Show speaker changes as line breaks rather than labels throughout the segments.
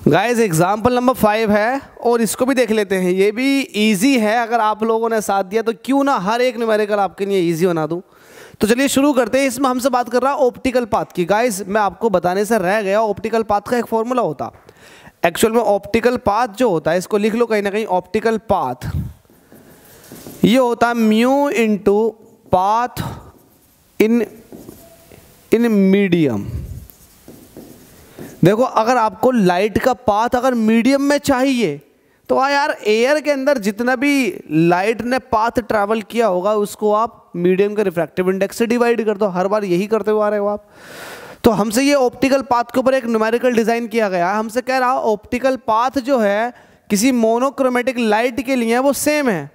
Guys example number 5 है और इसको भी देख लेते हैं। ये भी इजी है, अगर आप लोगों ने साथ दिया तो क्यों ना हर एक न्यूमेरिकल आपके लिए इजी बना दूं। तो चलिए शुरू करते हैं। इसमें हमसे बात कर रहा है ऑप्टिकल पाथ की। गाइस मैं आपको बताने से रह गया, ऑप्टिकल पाथ का एक फॉर्मूला होता। एक्चुअल में ऑप्टिकल पाथ जो होता है, इसको लिख लो कहीं ना कहीं, ऑप्टिकल पाथ ये होता है mu into path in medium. देखो अगर आपको लाइट का पाथ अगर मीडियम में चाहिए तो यार एयर के अंदर जितना भी लाइट ने पाथ ट्रैवल किया होगा उसको आप मीडियम के रिफ्रैक्टिव इंडेक्स से डिवाइड कर दो। हर बार यही करते हुए आ रहे हो आप। तो हमसे ये ऑप्टिकल पाथ के ऊपर एक न्यूमेरिकल डिजाइन किया गया है। हमसे कह रहा ऑप्टिकल पाथ जो है किसी मोनोक्रोमेटिक लाइट के लिए वो सेम है।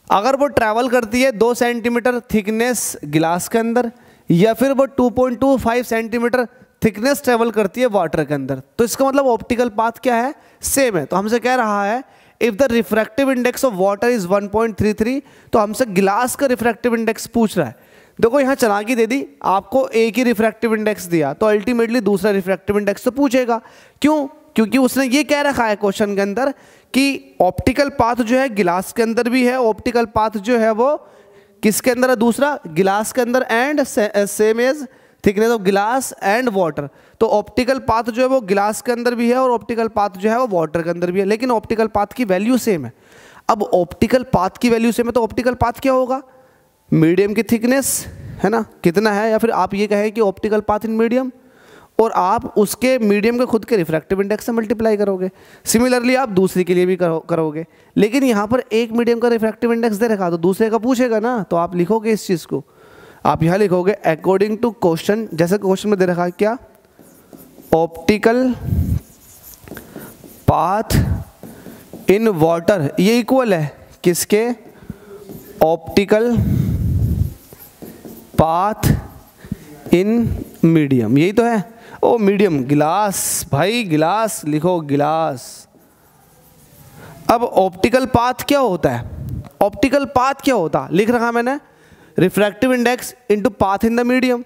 अगर वो ट्रैवल करती है 2 सेंटीमीटर थिकनेस गिलास के अंदर, या फिर वो 2.25 सेंटीमीटर थिकनेस ट्रेवल करती है वाटर के अंदर, तो इसका मतलब ऑप्टिकल पाथ क्या है, सेम है। तो हमसे कह रहा है if the refractive index of water is 1.33, तो हमसे गिलास का रिफ्रैक्टिव इंडेक्स पूछ रहा है। देखो यहाँ चालाकी दे दी, आपको एक ही रिफ्रैक्टिव इंडेक्स दिया तो अल्टीमेटली दूसरा रिफ्रैक्टिव इंडेक्स तो पूछेगा। क्यों? क्योंकि उसने ये कह रखा है क्वेश्चन के अंदर कि ऑप्टिकल पाथ जो है गिलास के अंदर भी है, ऑप्टिकल पाथ जो है वो किसके अंदर है, दूसरा गिलास के अंदर, and same as thickness of glass and water. तो ऑप्टिकल पाथ जो है वो गिलास के अंदर भी है और ऑप्टिकल पाथ जो है वो वाटर के अंदर भी है, लेकिन ऑप्टिकल पाथ की वैल्यू सेम है। अब ऑप्टिकल पाथ की वैल्यू सेम है तो ऑप्टिकल पाथ क्या होगा, मीडियम की थिकनेस है ना, कितना है, या फिर आप ये कहें कि ऑप्टिकल पाथ इन मीडियम, और आप उसके मीडियम के खुद के रिफ्रैक्टिव इंडेक्स से मल्टीप्लाई करोगे। सिमिलरली आप दूसरी के लिए भी करोगे, लेकिन यहाँ पर एक मीडियम का रिफ्रैक्टिव इंडेक्स दे रखा तो दूसरे का पूछेगा ना, तो आप लिखोगे इस चीज़ को, आप यहाँ लिखोगे अकॉर्डिंग टू क्वेश्चन, जैसे क्वेश्चन में दे रखा है क्या, ऑप्टिकल पाथ इन वाटर, ये इक्वल है किसके, ऑप्टिकल पाथ इन मीडियम, यही तो है। ओ मीडियम गिलास, भाई गिलास लिखो, गिलास। अब ऑप्टिकल पाथ क्या होता है, ऑप्टिकल पाथ क्या होता, लिख रखा मैंने refractive index into path in the medium.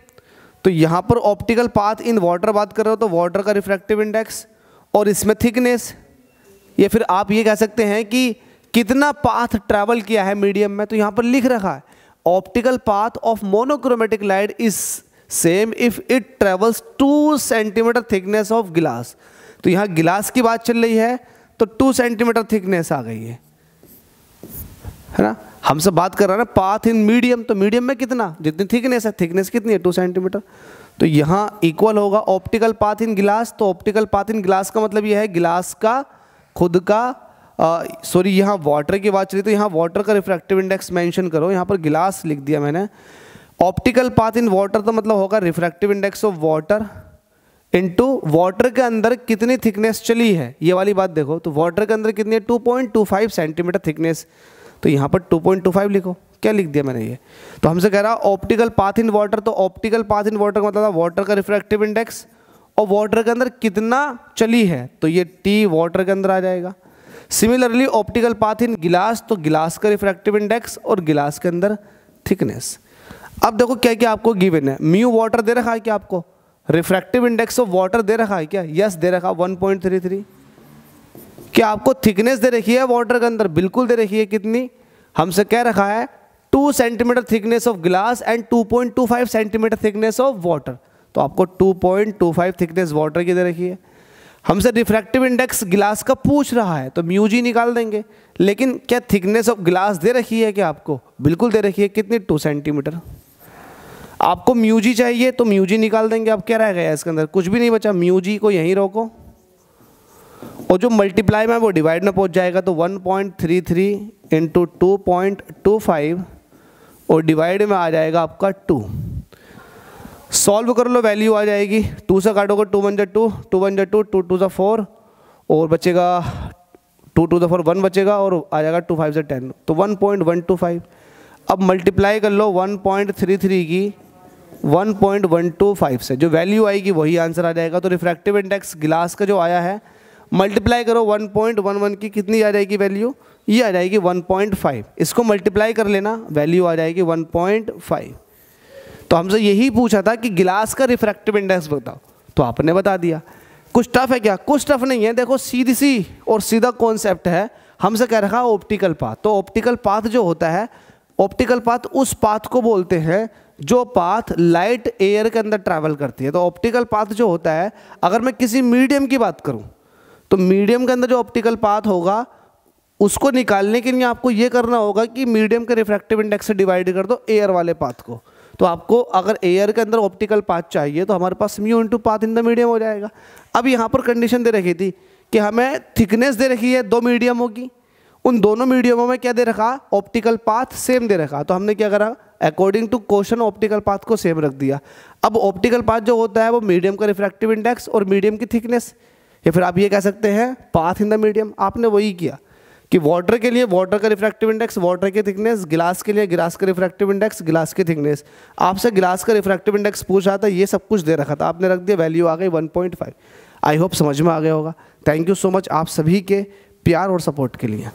तो यहाँ पर ऑप्टिकल पाथ इन वाटर बात कर रहे हो तो वाटर का रिफ्रैक्टिव इंडेक्स और इसमें थिकनेस, या फिर आप ये कह सकते हैं कि कितना पाथ ट्रैवल किया है मीडियम में। तो यहाँ पर लिख रखा है optical path of monochromatic light is same if it travels 2 centimetre thickness of गिलास। तो यहाँ गिलास की बात चल रही है तो 2 सेंटीमीटर थिकनेस आ गई है ना। हमसे बात कर रहा है ना पाथ इन मीडियम, तो मीडियम में कितना, जितनी थिकनेस है, थिकनेस कितनी है 2 सेंटीमीटर, तो यहाँ इक्वल होगा ऑप्टिकल पाथ इन गिलास। तो ऑप्टिकल पाथ इन गिलास का मतलब यह है गिलास का खुद का, सॉरी यहाँ वाटर की बात चली तो यहाँ वाटर का रिफ्रैक्टिव इंडेक्स मेंशन करो, यहाँ पर गिलास लिख दिया मैंने। ऑप्टिकल पाथ इन वाटर तो मतलब होगा refractive index of water into water के अंदर कितनी थिकनेस चली है, ये वाली बात देखो। तो वाटर के अंदर कितनी है, 2.25 सेंटीमीटर थिकनेस, तो यहाँ पर 2.25 लिखो। क्या लिख दिया मैंने ये, तो हमसे कह रहा ऑप्टिकल पाथ इन वाटर, तो ऑप्टिकल पाथ इन वाटर का मतलब वाटर का रिफ्रैक्टिव इंडेक्स और वाटर के अंदर कितना चली है, तो ये टी वाटर के अंदर आ जाएगा। सिमिलरली ऑप्टिकल पाथ इन गिलास, तो गिलास का रिफ्रैक्टिव इंडेक्स और गिलास के अंदर थिकनेस। अब देखो क्या क्या आपको गिवन है, म्यू वाटर दे रखा है क्या आपको, रिफ्रैक्टिव इंडेक्स ऑफ वाटर दे रखा है क्या, यस दे रखा 1.33। क्या आपको थिकनेस दे रखी है वाटर के अंदर, बिल्कुल दे रखी है, कितनी, हमसे कह रखा है 2 centimetre thickness of glass and 2.25 centimetre thickness of water, तो आपको 2.25 थिकनेस वाटर की दे रखी है। हमसे रिफ्रैक्टिव इंडेक्स गिलास का पूछ रहा है तो म्यू जी निकाल देंगे, लेकिन क्या थिकनेस ऑफ गिलास दे रखी है क्या आपको, बिल्कुल दे रखी है, कितनी, 2 सेंटीमीटर। आपको म्यू जी चाहिए तो म्यू जी निकाल देंगे। अब क्या रह गया इसके अंदर, कुछ भी नहीं बचा, म्यू जी को यहीं रोको और जो मल्टीप्लाई में वो डिवाइड में पहुंच जाएगा, तो 1.33 इंटू 2.25 और डिवाइड में आ जाएगा आपका 2। सॉल्व कर लो, वैल्यू आ जाएगी, 2 से काटोगे 2 1 2, 2 1 2, 2 2 4 और बचेगा 2 2 4 1 बचेगा और आ जाएगा 2 5 से 10, तो 1.125। अब मल्टीप्लाई कर लो 1.33 की 1.125 से, जो वैल्यू आएगी वही आंसर आ जाएगा। तो रिफ्रैक्टिव इंडेक्स गिलास का जो आया है मल्टीप्लाई करो 1.11 की, कितनी आ जाएगी वैल्यू, ये आ जाएगी 1.5। इसको मल्टीप्लाई कर लेना, वैल्यू आ जाएगी 1.5। तो हमसे यही पूछा था कि गिलास का रिफ्रैक्टिव इंडेक्स बताओ, तो आपने बता दिया। कुछ टफ है क्या? कुछ टफ नहीं है। देखो सीधी सी और सीधा कॉन्सेप्ट है। हमसे कह रखा है ऑप्टिकल पाथ। तो ऑप्टिकल पाथ जो होता है, ऑप्टिकल पाथ उस पाथ को बोलते हैं जो पाथ लाइट एयर के अंदर ट्रैवल करती है। तो ऑप्टिकल पाथ जो होता है, अगर मैं किसी मीडियम की बात करूं तो मीडियम के अंदर जो ऑप्टिकल पाथ होगा उसको निकालने के लिए आपको ये करना होगा कि मीडियम के रिफ्रैक्टिव इंडेक्स से डिवाइड कर दो एयर वाले पाथ को। तो आपको अगर एयर के अंदर ऑप्टिकल पाथ चाहिए तो हमारे पास mu into path in the medium हो जाएगा। अब यहाँ पर कंडीशन दे रखी थी कि हमें थिकनेस दे रखी है दो मीडियमों की, उन दोनों मीडियमों में क्या दे रखा? ऑप्टिकल पाथ सेम दे रखा। तो हमने क्या करा? According to question optical path को सेम रख दिया। अब ऑप्टिकल पाथ जो होता है वो मीडियम का रिफ्रैक्टिव इंडेक्स और मीडियम की थिकनेस, या फिर आप ये कह सकते हैं पाथ इन द मीडियम। आपने वही किया कि वाटर के लिए वाटर का रिफ्रैक्टिव इंडेक्स, वाटर की थिकनेस, गिलास के लिए गिलास का रिफ्रैक्टिव इंडेक्स, गिलास की थिकनेस। आपसे गिलास का रिफ्रैक्टिव इंडेक्स पूछ रहा था, ये सब कुछ दे रखा था, आपने रख दिया, वैल्यू आ गई 1.5। आई होप समझ में आ गया होगा। थैंक यू सो मच आप सभी के प्यार और सपोर्ट के लिए।